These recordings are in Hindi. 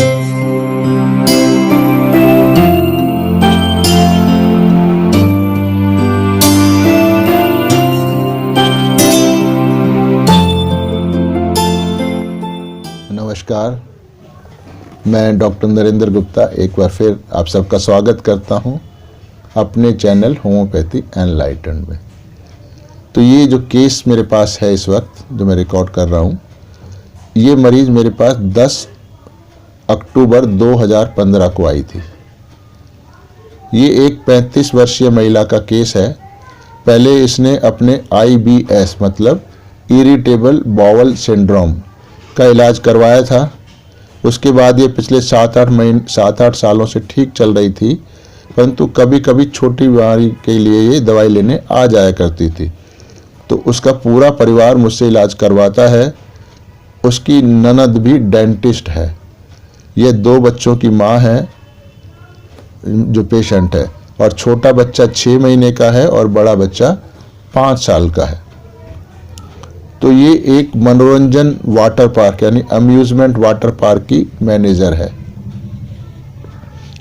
नमस्कार, मैं डॉक्टर नरेंद्र गुप्ता एक बार फिर आप सबका स्वागत करता हूं अपने चैनल होम्योपैथी एनलाइटन में। तो ये जो केस मेरे पास है इस वक्त जो मैं रिकॉर्ड कर रहा हूं, ये मरीज मेरे पास 10 अक्टूबर 2015 को आई थी। ये एक 35 वर्षीय महिला का केस है। पहले इसने अपने IBS मतलब इरिटेबल बाउल सिंड्रोम का इलाज करवाया था। उसके बाद ये पिछले 7-8 सालों से ठीक चल रही थी, परंतु कभी कभी छोटी बीमारी के लिए ये दवाई लेने आ जाया करती थी। तो उसका पूरा परिवार मुझसे इलाज करवाता है। उसकी ननद भी डेंटिस्ट है। ये 2 बच्चों की माँ है जो पेशेंट है, और छोटा बच्चा 6 महीने का है और बड़ा बच्चा 5 साल का है। तो ये एक मनोरंजन वाटर पार्क यानी अम्यूजमेंट वाटर पार्क की मैनेजर है।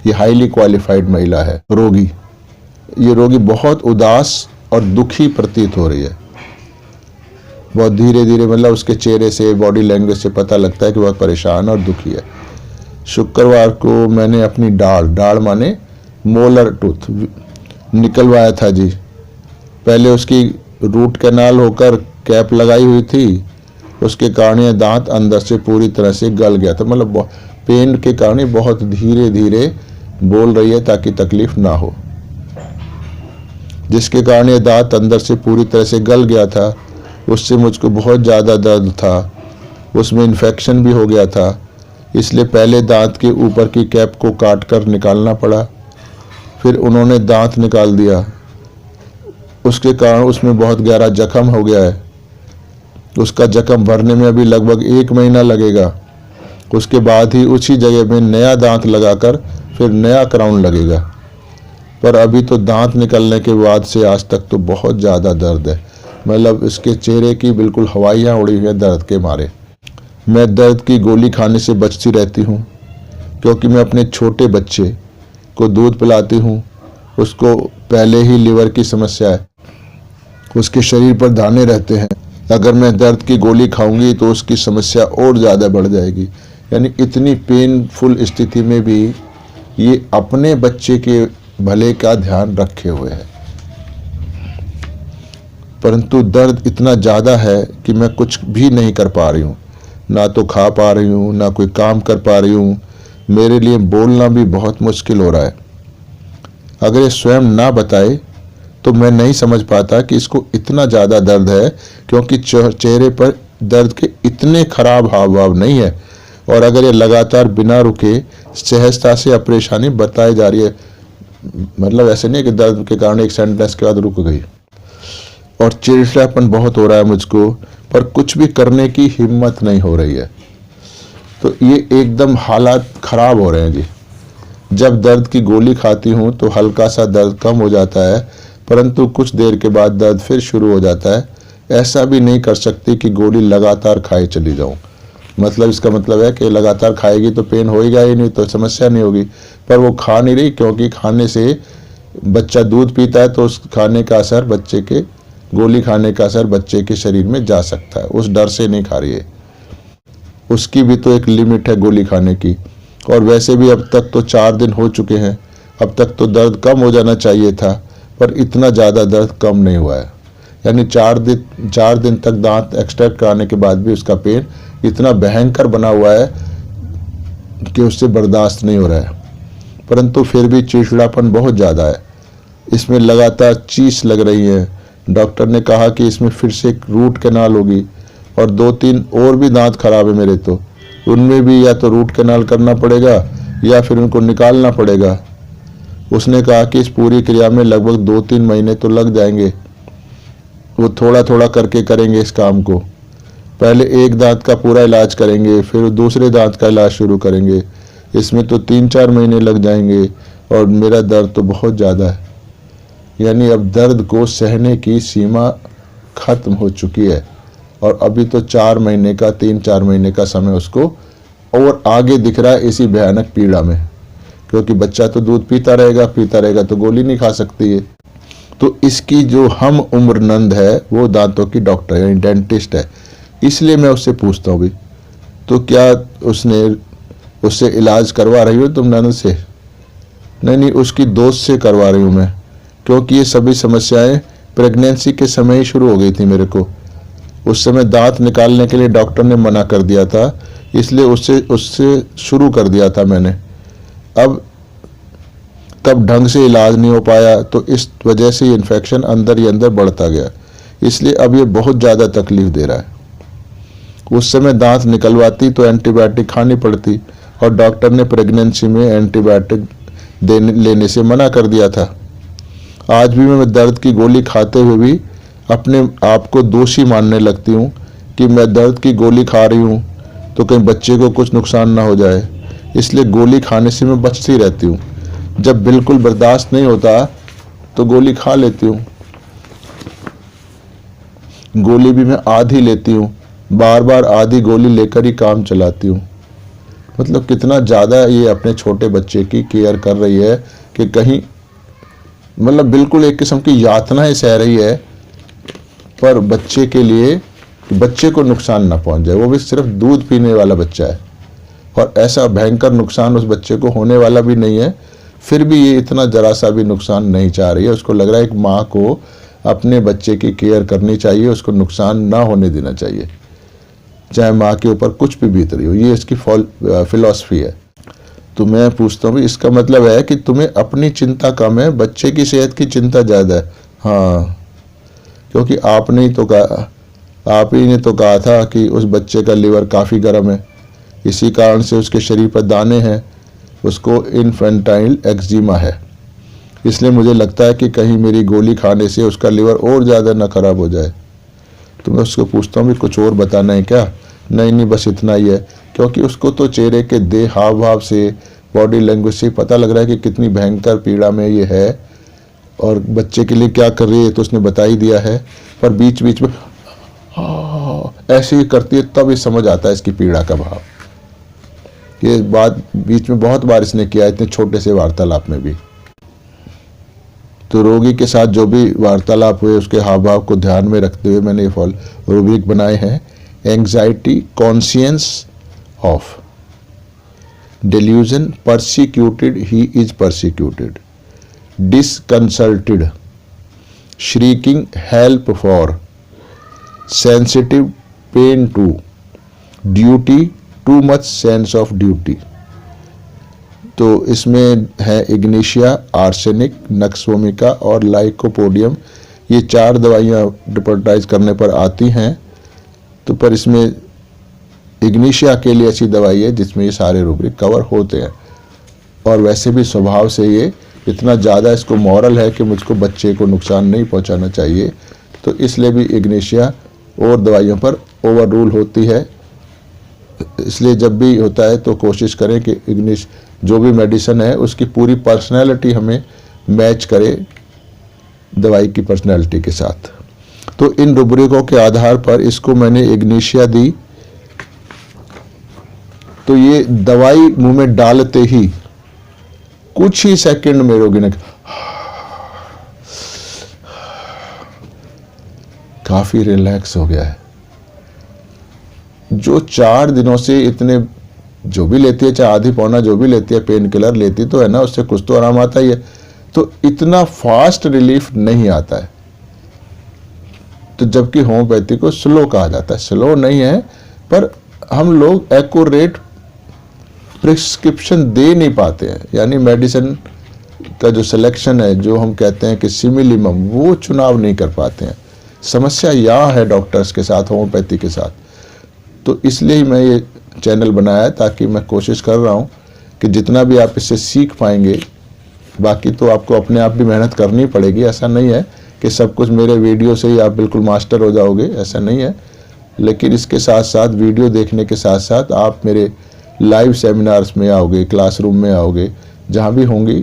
ये हाईली क्वालिफाइड महिला है। ये रोगी बहुत उदास और दुखी प्रतीत हो रही है। बहुत धीरे धीरे मतलब उसके चेहरे से, बॉडी लैंग्वेज से पता लगता है कि बहुत परेशान और दुखी है। शुक्रवार को मैंने अपनी दाढ़ माने मोलर टूथ निकलवाया था जी। पहले उसकी रूट कैनाल होकर कैप लगाई हुई थी, उसके कारण ये दांत अंदर से पूरी तरह से गल गया था। मतलब पेन के कारण बहुत धीरे धीरे बोल रही है ताकि तकलीफ ना हो, जिसके कारण ये दांत अंदर से पूरी तरह से गल गया था। उससे मुझको बहुत ज़्यादा दर्द था, उसमें इन्फेक्शन भी हो गया था। इसलिए पहले दांत के ऊपर की कैप को काट कर निकालना पड़ा। फिर उन्होंने दांत निकाल दिया। उसके कारण उसमें बहुत गहरा जख्म हो गया है। उसका जख्म भरने में अभी लगभग 1 महीना लगेगा। उसके बाद ही उसी जगह में नया दांत लगाकर फिर नया क्राउन लगेगा। पर अभी तो दांत निकलने के बाद से आज तक तो बहुत ज़्यादा दर्द है। मतलब इसके चेहरे की बिल्कुल हवाइयाँ उड़ी हुई हैं दर्द के मारे। मैं दर्द की गोली खाने से बचती रहती हूँ, क्योंकि मैं अपने छोटे बच्चे को दूध पिलाती हूँ। उसको पहले ही लिवर की समस्या है, उसके शरीर पर दाने रहते हैं। अगर मैं दर्द की गोली खाऊंगी तो उसकी समस्या और ज़्यादा बढ़ जाएगी। यानी इतनी पेनफुल स्थिति में भी ये अपने बच्चे के भले का ध्यान रखे हुए है, परंतु दर्द इतना ज़्यादा है कि मैं कुछ भी नहीं कर पा रही हूँ। ना तो खा पा रही हूँ, ना कोई काम कर पा रही हूँ। मेरे लिए बोलना भी बहुत मुश्किल हो रहा है। अगर ये स्वयं ना बताए तो मैं नहीं समझ पाता कि इसको इतना ज़्यादा दर्द है, क्योंकि चेहरे पर दर्द के इतने खराब हाव भाव नहीं है। और अगर ये लगातार बिना रुके सहजता से परेशानी बताई जा रही है, मतलब ऐसे नहीं कि दर्द के कारण एक सेंटेंस के बाद रुक गई। और चिड़चिड़ापन बहुत हो रहा है मुझको, पर कुछ भी करने की हिम्मत नहीं हो रही है। तो ये एकदम हालात खराब हो रहे हैं जी। जब दर्द की गोली खाती हूँ तो हल्का सा दर्द कम हो जाता है, परंतु कुछ देर के बाद दर्द फिर शुरू हो जाता है। ऐसा भी नहीं कर सकती कि गोली लगातार खाए चली जाऊं। मतलब इसका मतलब है कि लगातार खाएगी तो पेन होएगा ही नहीं, तो समस्या नहीं होगी। पर वो खा नहीं रही, क्योंकि खाने से बच्चा दूध पीता है तो उस खाने का असर गोली खाने का असर बच्चे के शरीर में जा सकता है। उस डर से नहीं खा रही है। उसकी भी तो एक लिमिट है गोली खाने की। और वैसे भी अब तक तो 4 दिन हो चुके हैं। अब तक तो दर्द कम हो जाना चाहिए था, पर इतना ज़्यादा दर्द कम नहीं हुआ है। यानी 4 दिन तक दांत एक्सट्रैक्ट कराने के बाद भी उसका पेन इतना भयंकर बना हुआ है कि उससे बर्दाश्त नहीं हो रहा है। परंतु फिर भी चिड़चिड़ापन बहुत ज़्यादा है। इसमें लगातार चीस लग रही है। डॉक्टर ने कहा कि इसमें फिर से एक रूट कैनाल होगी, और 2-3 और भी दांत खराब है मेरे, तो उनमें भी या तो रूट कैनाल करना पड़ेगा या फिर उनको निकालना पड़ेगा। उसने कहा कि इस पूरी क्रिया में लगभग 2-3 महीने तो लग जाएंगे। वो थोड़ा थोड़ा करके करेंगे इस काम को। पहले एक दांत का पूरा इलाज करेंगे, फिर दूसरे दांत का इलाज शुरू करेंगे। इसमें तो 3-4 महीने लग जाएंगे, और मेरा दर्द तो बहुत ज़्यादा है। यानी अब दर्द को सहने की सीमा खत्म हो चुकी है, और अभी तो 3-4 महीने का समय उसको और आगे दिख रहा है इसी भयानक पीड़ा में, क्योंकि बच्चा तो दूध पीता रहेगा तो गोली नहीं खा सकती है। तो इसकी जो हम उम्र नंद है वो दांतों की डॉक्टर है, यानी डेंटिस्ट है। इसलिए मैं उससे पूछता हूँ भी, तो क्या उससे इलाज करवा रही हो तुम ननद से? नहीं, उसकी दोस्त से करवा रही हूँ मैं, क्योंकि ये सभी समस्याएं प्रेगनेंसी के समय ही शुरू हो गई थी मेरे को। उस समय दांत निकालने के लिए डॉक्टर ने मना कर दिया था, इसलिए उससे शुरू कर दिया था मैंने। अब तब ढंग से इलाज नहीं हो पाया, तो इस वजह से इन्फेक्शन अंदर ही अंदर बढ़ता गया, इसलिए अब ये बहुत ज़्यादा तकलीफ दे रहा है। उस समय दांत निकलवाती तो एंटीबायोटिक खानी पड़ती, और डॉक्टर ने प्रेगनेंसी में एंटीबायोटिक लेने से मना कर दिया था। आज भी मैं दर्द की गोली खाते हुए भी अपने आप को दोषी मानने लगती हूँ कि मैं दर्द की गोली खा रही हूँ तो कहीं बच्चे को कुछ नुकसान ना हो जाए, इसलिए गोली खाने से मैं बचती रहती हूँ। जब बिल्कुल बर्दाश्त नहीं होता तो गोली खा लेती हूँ। गोली भी मैं आधी लेती हूँ, बार बार आधी गोली लेकर ही काम चलाती हूँ। मतलब कितना ज़्यादा ये अपने छोटे बच्चे की केयर कर रही है कि कहीं, मतलब बिल्कुल एक किस्म की यातनाएं सह रही है, पर बच्चे के लिए, बच्चे को नुकसान ना पहुंच जाए। वो भी सिर्फ दूध पीने वाला बच्चा है, और ऐसा भयंकर नुकसान उस बच्चे को होने वाला भी नहीं है, फिर भी ये इतना जरा सा भी नुकसान नहीं चाह रही है। उसको लग रहा है एक माँ को अपने बच्चे की केयर करनी चाहिए, उसको नुकसान ना होने देना चाहिए, चाहे माँ के ऊपर कुछ भी बीत रही हो। ये इसकी फिलॉसफी है। तो मैं पूछता हूँ, इसका मतलब है कि तुम्हें अपनी चिंता कम है, बच्चे की सेहत की चिंता ज़्यादा है? हाँ, क्योंकि आप ही ने तो कहा था कि उस बच्चे का लिवर काफ़ी गर्म है, इसी कारण से उसके शरीर पर दाने हैं, उसको इन्फेंटाइल एक्जिमा है। इसलिए मुझे लगता है कि कहीं मेरी गोली खाने से उसका लिवर और ज़्यादा ना खराब हो जाए। तो मैं उसको पूछता हूँ भी कुछ और बताना है क्या? नहीं, बस इतना ही है, क्योंकि उसको तो चेहरे के देह हाव भाव से, बॉडी लैंग्वेज से पता लग रहा है कि कितनी भयंकर पीड़ा में ये है, और बच्चे के लिए क्या कर रही है तो उसने बता ही दिया है, पर बीच बीच में ऐसे ही करती है, तब ये समझ आता है इसकी पीड़ा का भाव। ये बात बीच में बहुत बार इसने किया, इतने छोटे से वार्तालाप में भी। तो रोगी के साथ जो भी वार्तालाप हुए उसके हाव भाव को ध्यान में रखते हुए मैंने ये रूब्रिक बनाए हैं। Anxiety conscience of delusion, persecuted he is persecuted, disconcerted, shrieking help for, sensitive pain to, duty, too much sense of duty। तो इसमें है इग्निशिया, आर्सेनिक, नक्सवोमिका और लाइकोपोडियम। ये 4 दवाइयाँ डिपोर्टाइज करने पर आती हैं। तो पर इसमें इग्निशिया के लिए ऐसी दवाई है जिसमें ये सारे रूब्रिक कवर होते हैं, और वैसे भी स्वभाव से ये इतना ज़्यादा इसको मॉरल है कि मुझको बच्चे को नुकसान नहीं पहुंचाना चाहिए, तो इसलिए भी इग्निशिया और दवाइयों पर ओवर रूल होती है। इसलिए जब भी होता है तो कोशिश करें कि जो भी मेडिसिन है उसकी पूरी पर्सनैलिटी हमें मैच करे दवाई की पर्सनैलिटी के साथ। तो इन रूब्रिकों के आधार पर इसको मैंने इग्निशिया दी, तो ये दवाई मुंह में डालते ही कुछ ही सेकंड में रोगी ने काफी रिलैक्स हो गया है। जो 4 दिनों से इतने जो भी लेती है, चाहे आधी पौना जो भी लेती है, पेन किलर लेती तो है ना, उससे कुछ तो आराम आता ही है, तो इतना फास्ट रिलीफ नहीं आता है। तो जबकि होम्योपैथी को स्लो कहा जाता है, स्लो नहीं है, पर हम लोग एक्यूरेट प्रिस्क्रिप्शन दे नहीं पाते हैं, यानी मेडिसिन का जो सिलेक्शन है, जो हम कहते हैं कि सिमिलिमम, वो चुनाव नहीं कर पाते हैं। समस्या यहाँ है डॉक्टर्स के साथ, होम्योपैथी के साथ। तो इसलिए ही मैं ये चैनल बनाया है, ताकि मैं कोशिश कर रहा हूँ कि जितना भी आप इससे सीख पाएंगे, बाकी तो आपको अपने आप भी मेहनत करनी पड़ेगी। ऐसा नहीं है कि सब कुछ मेरे वीडियो से ही आप बिल्कुल मास्टर हो जाओगे, ऐसा नहीं है। लेकिन इसके साथ साथ, वीडियो देखने के साथ साथ आप मेरे लाइव सेमिनार्स में आओगे, क्लासरूम में आओगे, जहाँ भी होंगी,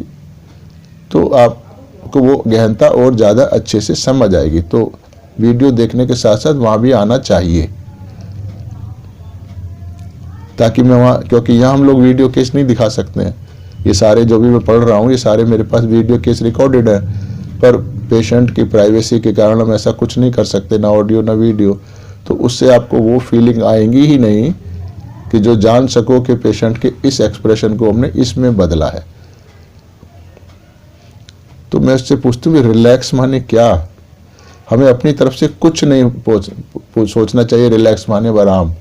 तो आपको वो गहनता और ज़्यादा अच्छे से समझ आएगी। तो वीडियो देखने के साथ साथ वहाँ भी आना चाहिए। ताकि मैं वहाँ, क्योंकि यहाँ हम लोग वीडियो केस नहीं दिखा सकते हैं। ये सारे जो भी मैं पढ़ रहा हूँ ये सारे मेरे पास वीडियो केस रिकॉर्डेड है, पर पेशेंट की प्राइवेसी के कारण हम ऐसा कुछ नहीं कर सकते, ना ऑडियो ना वीडियो। तो उससे आपको वो फीलिंग आएंगी ही नहीं कि जो जान सको कि पेशेंट के इस एक्सप्रेशन को हमने इसमें बदला है। तो मैं उससे पूछती हूँ रिलैक्स माने क्या? हमें अपनी तरफ से कुछ नहीं सोचना चाहिए, रिलैक्स माने आराम।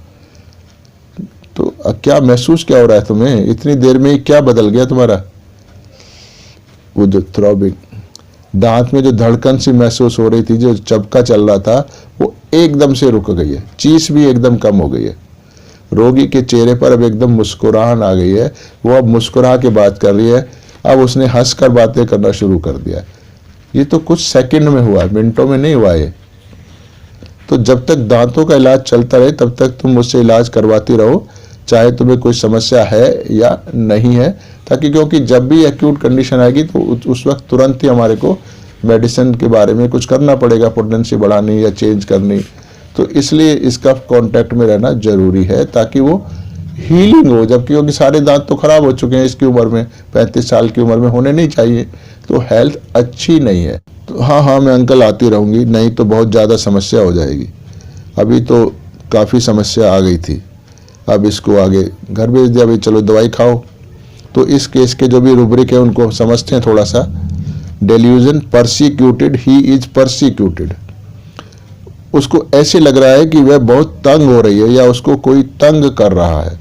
तो क्या महसूस क्या हो रहा है तुम्हें? इतनी देर में ही क्या बदल गया तुम्हारा? वो जो थ्रॉबिंग, दांत में जो धड़कन सी महसूस हो रही थी, जो चबका चल रहा था, वो एकदम से रुक गई है। चीस भी एकदम कम हो गई है। रोगी के चेहरे पर अब एकदम मुस्कुराहट आ गई है। वो अब मुस्कुरा के बात कर रही है। अब उसने हंसकर बातें करना शुरू कर दिया। ये तो कुछ सेकंड में हुआ, मिनटों में नहीं हुआ ये। तो जब तक दांतों का इलाज चलता रहे तब तक तुम मुझसे इलाज करवाती रहो, चाहे तुम्हें कोई समस्या है या नहीं है, ताकि क्योंकि जब भी एक्यूट कंडीशन आएगी तो उस वक्त तुरंत ही हमारे को मेडिसिन के बारे में कुछ करना पड़ेगा, पोटेंसी बढ़ानी या चेंज करनी। तो इसलिए इसका कांटेक्ट में रहना जरूरी है ताकि वो हीलिंग हो। जबकि क्योंकि सारे दांत तो खराब हो चुके हैं इसकी उम्र में, 35 साल की उम्र में होने नहीं चाहिए, तो हेल्थ अच्छी नहीं है। तो हाँ मैं अंकल आती रहूँगी, नहीं तो बहुत ज़्यादा समस्या हो जाएगी। अभी तो काफ़ी समस्या आ गई थी, अब इसको आगे घर भेज दिया, भाई चलो दवाई खाओ। तो इस केस के जो भी रूब्रिक है उनको समझते हैं थोड़ा सा। Delusion, persecuted, he is persecuted. उसको ऐसे लग रहा है कि वह बहुत तंग हो रही है या उसको कोई तंग कर रहा है।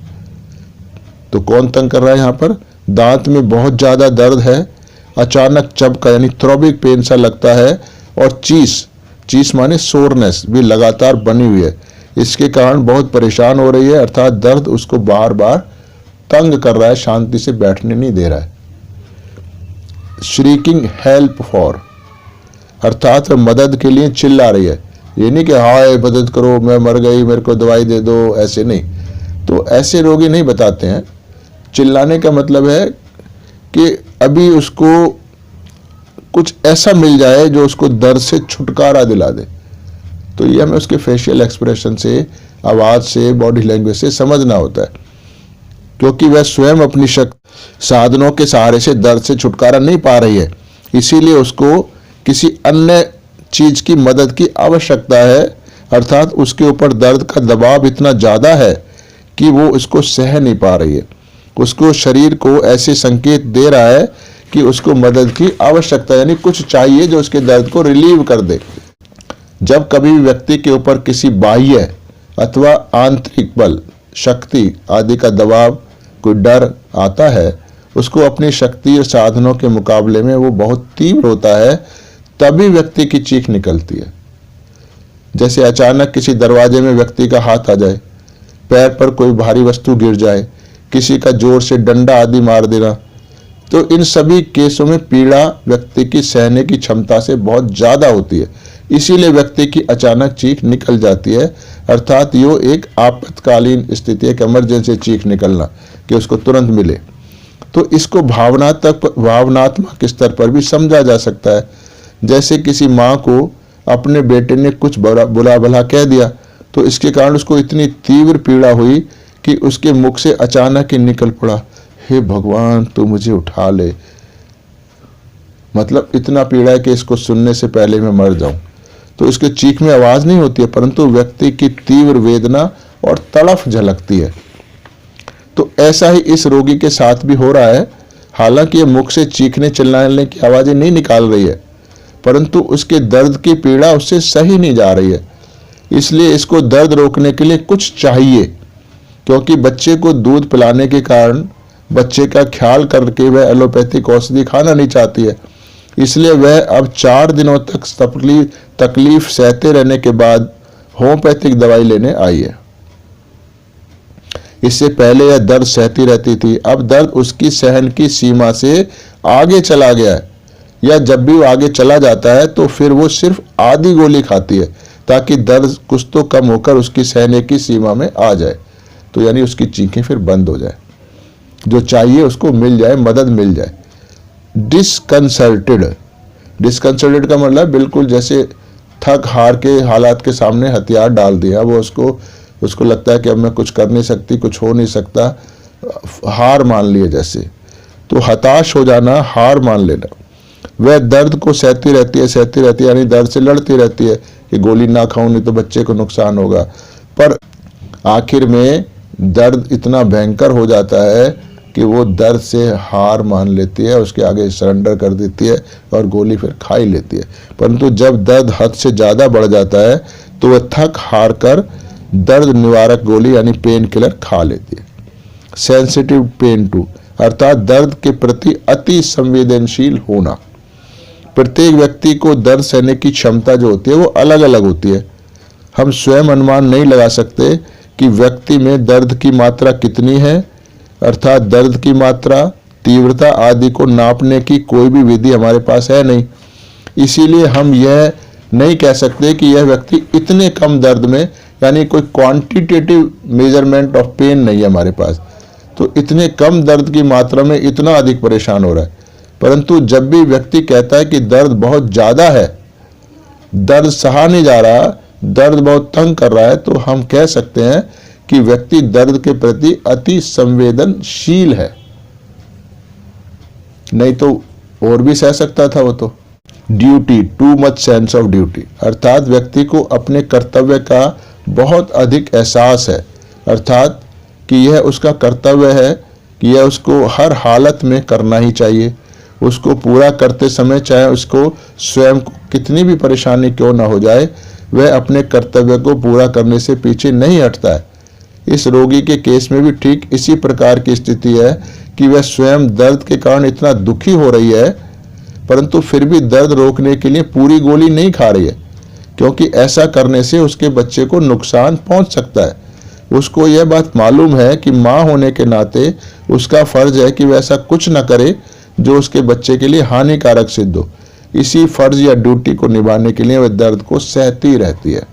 तो कौन तंग कर रहा है? यहाँ पर दांत में बहुत ज़्यादा दर्द है, अचानक चबका यानी थ्रोबिक पेन सा लगता है, और चीस माने सोरनेस भी लगातार बनी हुई है। इसके कारण बहुत परेशान हो रही है, अर्थात दर्द उसको बार बार तंग कर रहा है, शांति से बैठने नहीं दे रहा है। श्रीकिंग हेल्प फॉर, अर्थात मदद के लिए चिल्ला रही है। ये नहीं कि हाय मदद करो, मैं मर गई, मेरे को दवाई दे दो, ऐसे नहीं। तो ऐसे रोगी नहीं बताते हैं। चिल्लाने का मतलब है कि अभी उसको कुछ ऐसा मिल जाए जो उसको दर्द से छुटकारा दिला दे। तो ये हमें उसके फेशियल एक्सप्रेशन से, आवाज़ से, बॉडी लैंग्वेज से समझना होता है, क्योंकि वह स्वयं अपनी साधनों के सहारे से दर्द से छुटकारा नहीं पा रही है, इसीलिए उसको किसी अन्य चीज की मदद की आवश्यकता है। अर्थात उसके ऊपर दर्द का दबाव इतना ज़्यादा है कि वो इसको सह नहीं पा रही है। उसको शरीर को ऐसे संकेत दे रहा है कि उसको मदद की आवश्यकता, यानी कुछ चाहिए जो उसके दर्द को रिलीव कर दे। जब कभी व्यक्ति के ऊपर किसी बाह्य अथवा आंतरिक बल, शक्ति आदि का दबाव, कोई डर आता है, उसको अपनी शक्ति और साधनों के मुकाबले में वो बहुत तीव्र होता है, तभी व्यक्ति की चीख निकलती है। जैसे अचानक किसी दरवाजे में व्यक्ति का हाथ आ जाए, पैर पर कोई भारी वस्तु गिर जाए, किसी का जोर से डंडा आदि मार देना। तो इन सभी केसों में पीड़ा व्यक्ति की सहने की क्षमता से बहुत ज़्यादा होती है, इसीलिए व्यक्ति की अचानक चीख निकल जाती है। अर्थात यो एक आपातकालीन स्थिति, एक इमरजेंसी चीख निकलना कि उसको तुरंत मिले। तो इसको भावनात्मक स्तर पर भी समझा जा सकता है। जैसे किसी माँ को अपने बेटे ने कुछ बुरा भला कह दिया, तो इसके कारण उसको इतनी तीव्र पीड़ा हुई कि उसके मुख से अचानक ही निकल पड़ा, हे भगवान तू मुझे उठा ले। मतलब इतना पीड़ा है कि इसको सुनने से पहले मैं मर जाऊं। तो इसके चीख में आवाज नहीं होती है, परंतु व्यक्ति की तीव्र वेदना और तड़फ झलकती है। तो ऐसा ही इस रोगी के साथ भी हो रहा है। हालांकि ये मुख से चीखने चिल्लाने की आवाजें नहीं निकाल रही है, परंतु उसके दर्द की पीड़ा उससे सही नहीं जा रही है। इसलिए इसको दर्द रोकने के लिए कुछ चाहिए, क्योंकि बच्चे को दूध पिलाने के कारण बच्चे का ख्याल करके वह एलोपैथिक औषधि खाना नहीं चाहती है। इसलिए वह अब 4 दिनों तक तकलीफ सहते रहने के बाद होम्योपैथिक दवाई लेने आई है। इससे पहले यह दर्द सहती रहती थी, अब दर्द उसकी सहन की सीमा से आगे चला गया है, या जब भी वो आगे चला जाता है तो फिर वो सिर्फ आधी गोली खाती है ताकि दर्द कुछ तो कम होकर उसकी सहने की सीमा में आ जाए। तो यानी उसकी चीखें फिर बंद हो जाए, जो चाहिए उसको मिल जाए, मदद मिल जाए। डिस्कंसल्टेड का मतलब बिल्कुल जैसे थक हार के हालात के सामने हथियार डाल दिया, वो उसको उसको लगता है कि अब मैं कुछ कर नहीं सकती, कुछ हो नहीं सकता, हार मान लिए जैसे। तो हताश हो जाना, हार मान लेना। वह दर्द को सहती रहती है, यानी दर्द से लड़ती रहती है कि गोली ना खाऊं नहीं तो बच्चे को नुकसान होगा। पर आखिर में दर्द इतना भयंकर हो जाता है कि वो दर्द से हार मान लेती है, उसके आगे सरेंडर कर देती है और गोली फिर खा ही लेती है। परंतु जब दर्द हद से ज़्यादा बढ़ जाता है तो वह थक हार कर दर्द निवारक गोली यानी पेन किलर खा लेती है। सेंसिटिव पेन टू, अर्थात दर्द के प्रति अति संवेदनशील होना। प्रत्येक व्यक्ति को दर्द सहने की क्षमता जो होती है वो अलग अलग होती है। हम स्वयं अनुमान नहीं लगा सकते कि व्यक्ति में दर्द की मात्रा कितनी है, अर्थात दर्द की मात्रा, तीव्रता आदि को नापने की कोई भी विधि हमारे पास है नहीं। इसीलिए हम यह नहीं कह सकते कि यह व्यक्ति इतने कम दर्द में, यानी कोई क्वांटिटेटिव मेजरमेंट ऑफ पेन नहीं है हमारे पास, तो इतने कम दर्द की मात्रा में इतना अधिक परेशान हो रहा है। परंतु जब भी व्यक्ति कहता है कि दर्द बहुत ज़्यादा है, दर्द सहा नहीं जा रहा, दर्द बहुत तंग कर रहा है, तो हम कह सकते हैं कि व्यक्ति दर्द के प्रति अति संवेदनशील है। नहीं तो और भी सह सकता था वो तो। Duty, too much sense of duty, अर्थात व्यक्ति को अपने कर्तव्य का बहुत अधिक एहसास है, अर्थात कि यह उसका कर्तव्य है कि यह उसको हर हालत में करना ही चाहिए। उसको पूरा करते समय चाहे उसको स्वयं को कितनी भी परेशानी क्यों ना हो जाए, वह अपने कर्तव्य को पूरा करने से पीछे नहीं हटता है। इस रोगी के केस में भी ठीक इसी प्रकार की स्थिति है कि वह स्वयं दर्द के कारण इतना दुखी हो रही है, परंतु फिर भी दर्द रोकने के लिए पूरी गोली नहीं खा रही है, क्योंकि ऐसा करने से उसके बच्चे को नुकसान पहुंच सकता है। उसको यह बात मालूम है कि माँ होने के नाते उसका फर्ज है कि वह ऐसा कुछ न करे जो उसके बच्चे के लिए हानिकारक सिद्ध हो। इसी फर्ज या ड्यूटी को निभाने के लिए वह दर्द को सहती रहती है।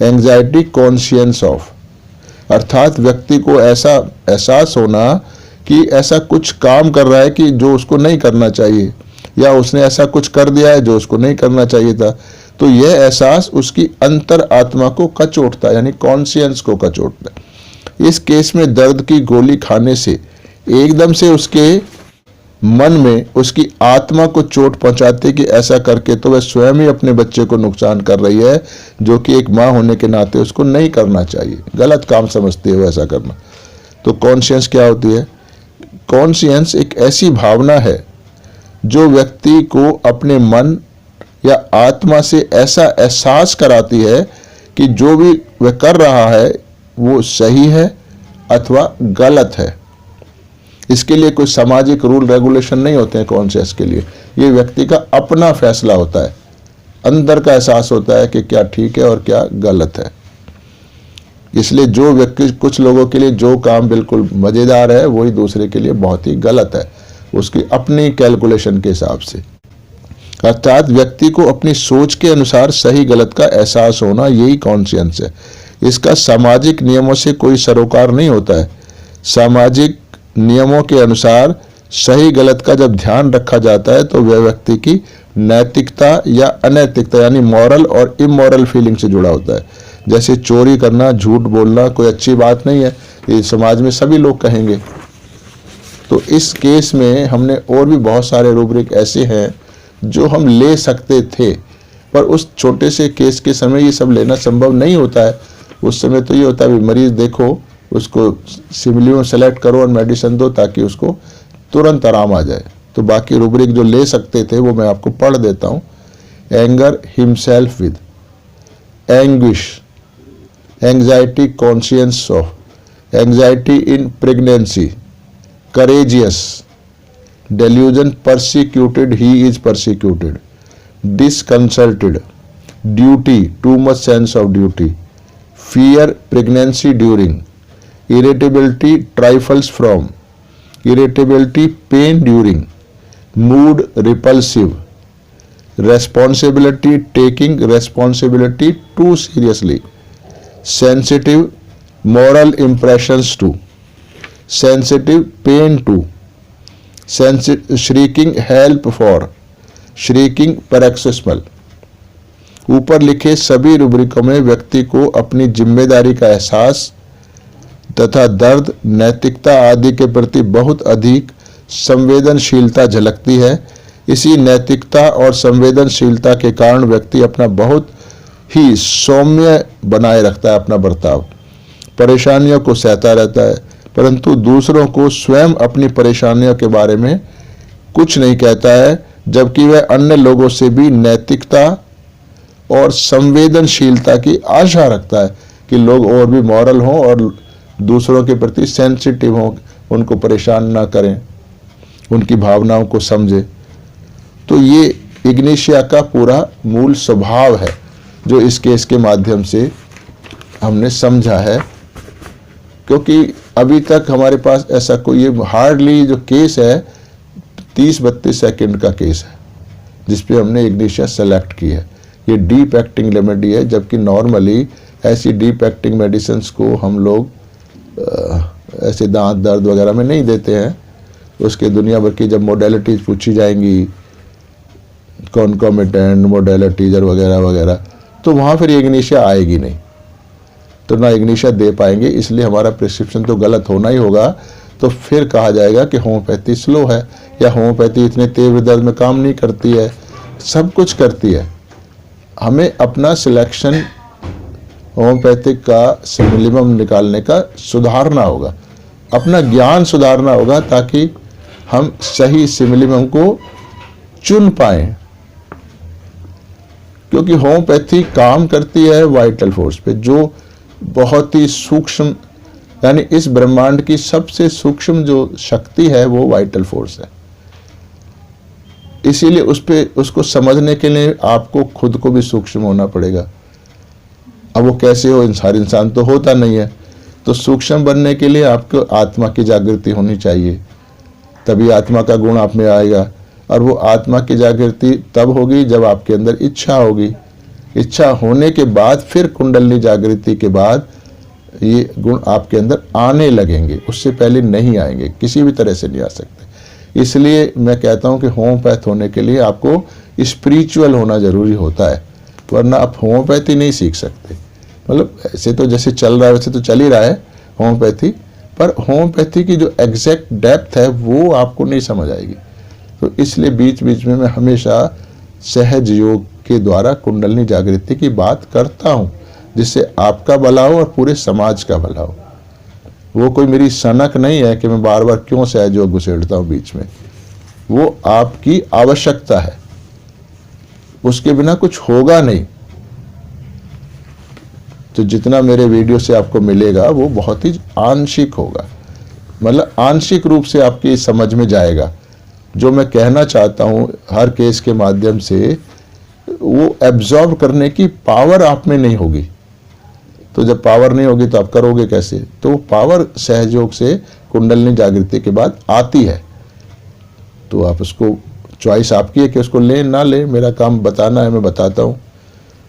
एंग्जाइटी कॉन्शियंस ऑफ, अर्थात व्यक्ति को ऐसा एहसास होना कि ऐसा कुछ काम कर रहा है कि जो उसको नहीं करना चाहिए, या उसने ऐसा कुछ कर दिया है जो उसको नहीं करना चाहिए था। तो यह एहसास उसकी अंतर आत्मा को कचोटता है, यानी कॉन्शियंस को कचोटता है। इस केस में दर्द की गोली खाने से एकदम से उसके मन में उसकी आत्मा को चोट पहुंचाते कि ऐसा करके तो वह स्वयं ही अपने बच्चे को नुकसान कर रही है, जो कि एक माँ होने के नाते उसको नहीं करना चाहिए, गलत काम समझती है वैसा करना। तो कॉन्शियंस क्या होती है? कॉन्शियंस एक ऐसी भावना है जो व्यक्ति को अपने मन या आत्मा से ऐसा एहसास कराती है कि जो भी वह कर रहा है वो सही है अथवा गलत है। इसके लिए कोई सामाजिक रूल रेगुलेशन नहीं होते हैं कॉन्शियस के लिए, ये व्यक्ति का अपना फैसला होता है, अंदर का एहसास होता है कि क्या ठीक है और क्या गलत है। इसलिए जो व्यक्ति, कुछ लोगों के लिए जो काम बिल्कुल मज़ेदार है वही दूसरे के लिए बहुत ही गलत है, उसकी अपनी कैलकुलेशन के हिसाब से। अर्थात व्यक्ति को अपनी सोच के अनुसार सही गलत का एहसास होना, यही कॉन्शियंस है। इसका सामाजिक नियमों से कोई सरोकार नहीं होता है। सामाजिक नियमों के अनुसार सही गलत का जब ध्यान रखा जाता है तो वह व्यक्ति की नैतिकता या अनैतिकता यानी मॉरल और इमोरल फीलिंग से जुड़ा होता है। जैसे चोरी करना, झूठ बोलना कोई अच्छी बात नहीं है, ये समाज में सभी लोग कहेंगे। तो इस केस में हमने और भी बहुत सारे रूब्रिक ऐसे हैं जो हम ले सकते थे, पर उस छोटे से केस के समय ये सब लेना संभव नहीं होता है। उस समय तो ये होता है मरीज देखो, उसको सिमिलियों सेलेक्ट करो और मेडिसिन दो ताकि उसको तुरंत आराम आ जाए। तो बाकी रूब्रिक जो ले सकते थे वो मैं आपको पढ़ देता हूँ। Anger himself with, anguish, anxiety conscience of, anxiety in pregnancy, courageous, delusion persecuted, he is persecuted, disconcerted, duty, too much sense of duty, fear, pregnancy during, irritability, trifles from, irritability, pain during, mood, repulsive, responsibility, taking responsibility too seriously, sensitive, moral impressions to, sensitive, pain to, shrieking, help for, shrieking, paroxysmal, ऊपर लिखे सभी रूब्रिकों में व्यक्ति को अपनी जिम्मेदारी का एहसास तथा दर्द, नैतिकता आदि के प्रति बहुत अधिक संवेदनशीलता झलकती है। इसी नैतिकता और संवेदनशीलता के कारण व्यक्ति अपना बहुत ही सौम्य बनाए रखता है अपना बर्ताव, परेशानियों को सहता रहता है, परंतु दूसरों को स्वयं अपनी परेशानियों के बारे में कुछ नहीं कहता है, जबकि वह अन्य लोगों से भी नैतिकता और संवेदनशीलता की आशा रखता है कि लोग और भी मॉरल हों और दूसरों के प्रति सेंसिटिव हों, उनको परेशान ना करें, उनकी भावनाओं को समझे। तो ये इग्नेशिया का पूरा मूल स्वभाव है जो इस केस के माध्यम से हमने समझा है, क्योंकि अभी तक हमारे पास ऐसा कोई, ये हार्डली जो केस है 30-32 सेकंड का केस है जिसपे हमने इग्नेशिया सेलेक्ट की है। ये डीप एक्टिंग रेमेडी है, जबकि नॉर्मली ऐसी डीप एक्टिंग मेडिसिन्स को हम लोग ऐसे दांत दर्द वगैरह में नहीं देते हैं। उसके दुनिया भर की जब मोडेलिटीज पूछी जाएंगी, कॉन्कोमिटेंट मोडेलिटीज और वगैरह वगैरह, तो वहाँ फिर इग्नेशिया आएगी नहीं, तो ना इग्नेशिया दे पाएंगे। इसलिए हमारा प्रिस्क्रिप्शन तो गलत होना ही होगा। तो फिर कहा जाएगा कि होम्योपैथी स्लो है या होम्योपैथी इतने तीव्र दर्द में काम नहीं करती है। सब कुछ करती है। हमें अपना सिलेक्शन होम्योपैथिक का सिमिलिमम निकालने का सुधारना होगा, अपना ज्ञान सुधारना होगा, ताकि हम सही सिमिलिमम को चुन पाएं। क्योंकि होम्योपैथी काम करती है वाइटल फोर्स पे, जो बहुत ही सूक्ष्म, यानी इस ब्रह्मांड की सबसे सूक्ष्म जो शक्ति है वो वाइटल फोर्स है। इसीलिए उसको समझने के लिए आपको खुद को भी सूक्ष्म होना पड़ेगा। अब वो कैसे हो, हर इंसान तो होता नहीं है, तो सूक्ष्म बनने के लिए आपको आत्मा की जागृति होनी चाहिए, तभी आत्मा का गुण आप में आएगा। और वो आत्मा की जागृति तब होगी जब आपके अंदर इच्छा होगी। इच्छा होने के बाद फिर कुंडलनी जागृति के बाद ये गुण आपके अंदर आने लगेंगे, उससे पहले नहीं आएंगे, किसी भी तरह से नहीं आ सकते। इसलिए मैं कहता हूँ कि होम्योपैथ होने के लिए आपको स्पिरिचुअल होना जरूरी होता है, वरना आप होम्योपैथी नहीं सीख सकते। मतलब ऐसे तो जैसे चल रहा है वैसे तो चल ही रहा है होम्योपैथी, पर होम्योपैथी की जो एग्जैक्ट डेप्थ है वो आपको नहीं समझ आएगी। तो इसलिए बीच बीच में मैं हमेशा सहज योग के द्वारा कुंडलनी जागृति की बात करता हूँ, जिससे आपका भला हो और पूरे समाज का भला हो। वो कोई मेरी सनक नहीं है कि मैं बार बार क्यों सहज योग घुसेड़ता हूँ बीच में, वो आपकी आवश्यकता है, उसके बिना कुछ होगा नहीं। तो जितना मेरे वीडियो से आपको मिलेगा वो बहुत ही आंशिक होगा, मतलब आंशिक रूप से आपकी समझ में जाएगा। जो मैं कहना चाहता हूँ हर केस के माध्यम से, वो एब्जॉर्ब करने की पावर आप में नहीं होगी। तो जब पावर नहीं होगी तो आप करोगे कैसे? तो पावर सहयोग से कुंडलनी जागृति के बाद आती है। तो आप उसको, चॉइस आपकी है कि उसको ले ना ले। मेरा काम बताना है, मैं बताता हूँ,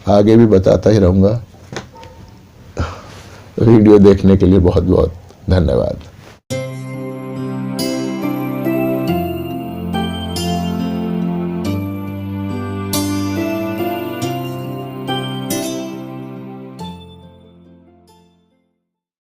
आगे भी बताता ही रहूँगा। वीडियो देखने के लिए बहुत बहुत धन्यवाद।